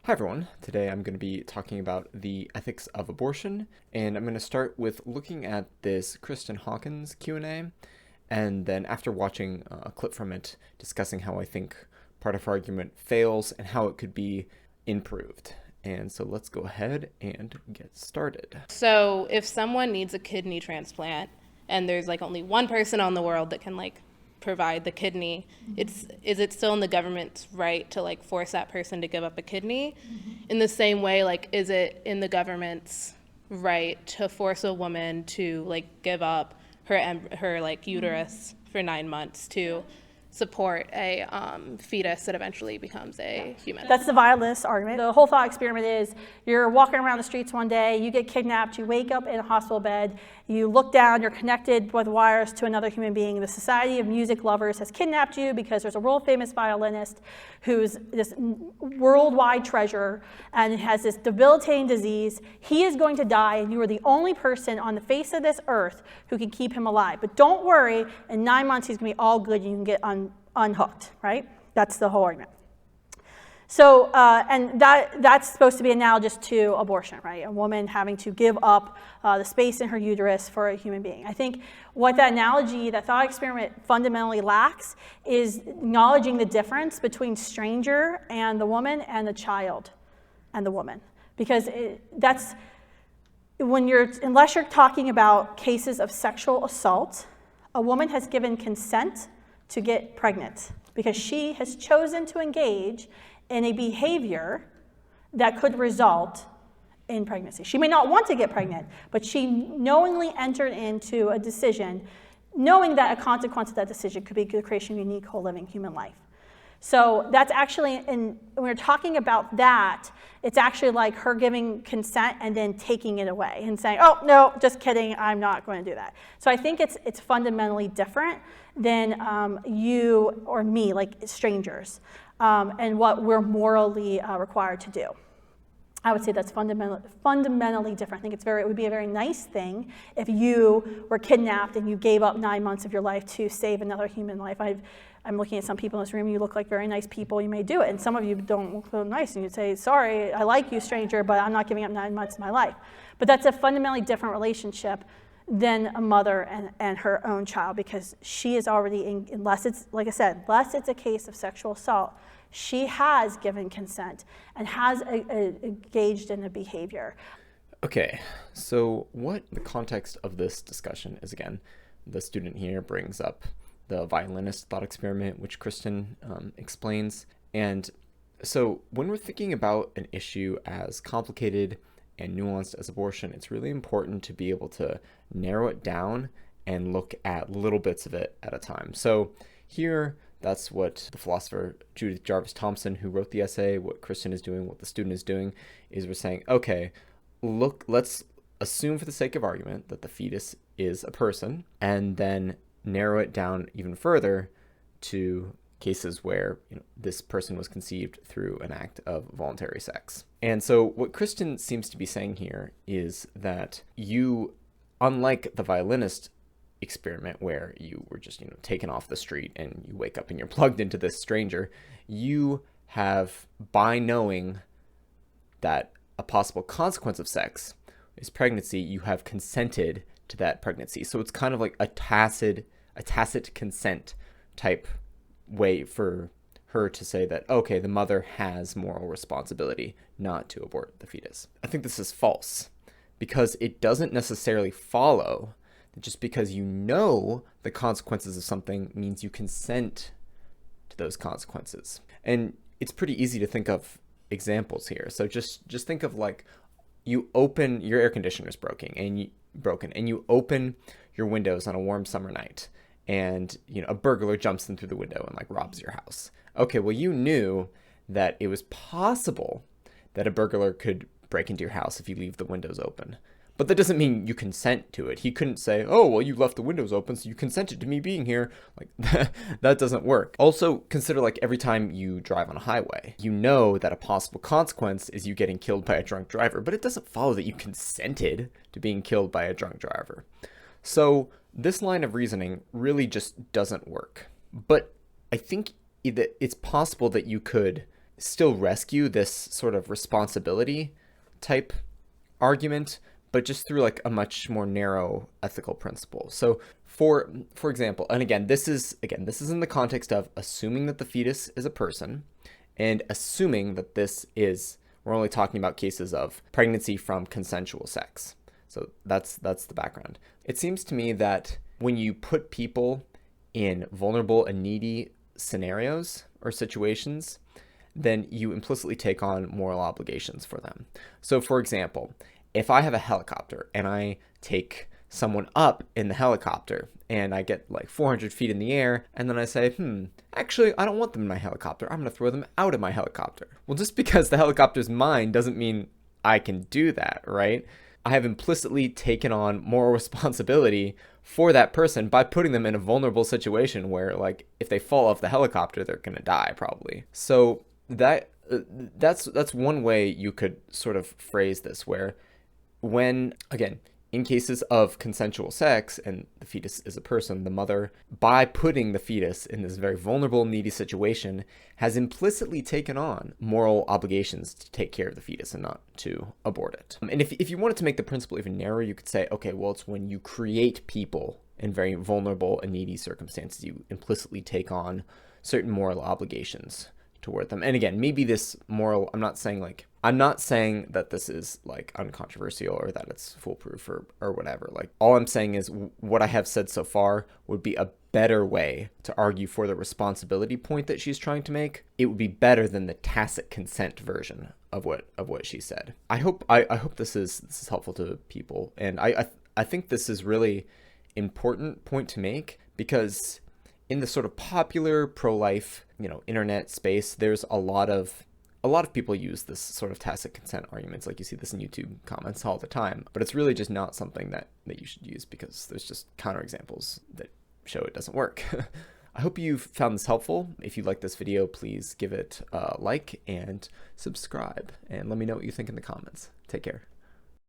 Hi everyone. Today I'm going to be talking about the ethics of abortion, and I'm going to start with looking at this Kristen Hawkins Q&A, and then after watching a clip from it, discussing how I think part of her argument fails and how it could be improved. And so let's go ahead and get started. So if someone needs a kidney transplant and there's only one person on the world that can provide the kidney, is it still in the government's right to force that person to give up a kidney? In the same way, is it in the government's right to force a woman to give up her uterus for 9 months to support a fetus that eventually becomes a human? That's the violinist argument. The whole thought experiment is you're walking around the streets one day, you get kidnapped, you wake up in a hospital bed, you look down, you're connected with wires to another human being. The Society of Music Lovers has kidnapped you because there's a world famous violinist who's this worldwide treasure and has this debilitating disease. He is going to die and you are the only person on the face of this earth who can keep him alive. But don't worry, in 9 months he's going to be all good and you can get unhooked, right? That's the whole argument. So, and that's supposed to be analogous to abortion, right? A woman having to give up the space in her uterus for a human being. I think what that analogy, that thought experiment fundamentally lacks is acknowledging the difference between stranger and the woman and the child and the woman. Because that's, unless you're talking about cases of sexual assault, a woman has given consent to get pregnant because she has chosen to engage in a behavior that could result in pregnancy. She may not want to get pregnant, but she knowingly entered into a decision knowing that a consequence of that decision could be the creation of a unique, whole, living human life. So that's actually, when we're talking about that, it's actually like her giving consent and then taking it away and saying, oh, no, just kidding, I'm not going to do that. So I think it's fundamentally different than you or me, like strangers, and what we're morally required to do. I would say that's fundamentally different. I think it would be a very nice thing if you were kidnapped and you gave up 9 months of your life to save another human life. I'm looking at some people in this room, you look like very nice people, you may do it, and some of you don't look so nice, and you'd say, sorry, I like you, stranger, but I'm not giving up 9 months of my life. But that's a fundamentally different relationship than a mother and her own child, because she is already, unless it's, like I said, unless it's a case of sexual assault, she has given consent and has engaged in a behavior. Okay, so what the context of this discussion is, again, the student here brings up the violinist thought experiment, which Kristen explains. And so when we're thinking about an issue as complicated and nuanced as abortion, it's really important to be able to narrow it down and look at little bits of it at a time. So here, that's what the philosopher Judith Jarvis Thompson, who wrote the essay, what Kristen is doing, what the student is doing, is we're saying, okay, look, let's assume for the sake of argument that the fetus is a person, and then narrow it down even further to cases where this person was conceived through an act of voluntary sex. And so what Kristen seems to be saying here is that you, unlike the violinist experiment where you were just taken off the street and you wake up and you're plugged into this stranger, you have, by knowing that a possible consequence of sex is pregnancy, you have consented to that pregnancy. So it's kind of like a tacit consent type way for her to say that, okay, the mother has moral responsibility not to abort the fetus. I think this is false, because it doesn't necessarily follow that just because you know the consequences of something means you consent to those consequences. And it's pretty easy to think of examples here. So just think of you open, your air conditioner is broken and you open your windows on a warm summer night, and a burglar jumps in through the window and robs your house. Okay, well, you knew that it was possible that a burglar could break into your house if you leave the windows open. But that doesn't mean you consent to it. He couldn't say, oh, well, you left the windows open, so you consented to me being here. That doesn't work. Also, consider every time you drive on a highway, you know that a possible consequence is you getting killed by a drunk driver, but it doesn't follow that you consented to being killed by a drunk driver. So this line of reasoning really just doesn't work. But I think that it's possible that you could still rescue this sort of responsibility type argument, but just through like a much more narrow ethical principle. So for example, and again, this is in the context of assuming that the fetus is a person, and assuming that we're only talking about cases of pregnancy from consensual sex. So that's the background. It seems to me that when you put people in vulnerable and needy scenarios or situations, then you implicitly take on moral obligations for them. So for example, if I have a helicopter and I take someone up in the helicopter and I get like 400 feet in the air, and then I say, actually, I don't want them in my helicopter. I'm going to throw them out of my helicopter. Well, just because the helicopter's mine doesn't mean I can do that, right? I have implicitly taken on moral responsibility for that person by putting them in a vulnerable situation where, like, if they fall off the helicopter, they're going to die probably. So that's one way you could sort of phrase this, where when, again, in cases of consensual sex and the fetus is a person, the mother, by putting the fetus in this very vulnerable, needy situation, has implicitly taken on moral obligations to take care of the fetus and not to abort it. And if you wanted to make the principle even narrower, you could say, okay, well, it's when you create people in very vulnerable and needy circumstances, you implicitly take on certain moral obligations toward them. And again, maybe this moral, I'm not saying that this is like uncontroversial or that it's foolproof or whatever. Like, all I'm saying is what I have said so far would be a better way to argue for the responsibility point that she's trying to make. It would be better than the tacit consent version of what she said. I hope this is helpful to people, and I think this is really important point to make, because in the sort of popular pro-life, internet space, there's a lot of people use this sort of tacit consent arguments. Like, you see this in YouTube comments all the time, but it's really just not something that you should use, because there's just counterexamples that show it doesn't work. I hope you found this helpful. If you like this video, please give it a like and subscribe, and let me know what you think in the comments. Take care.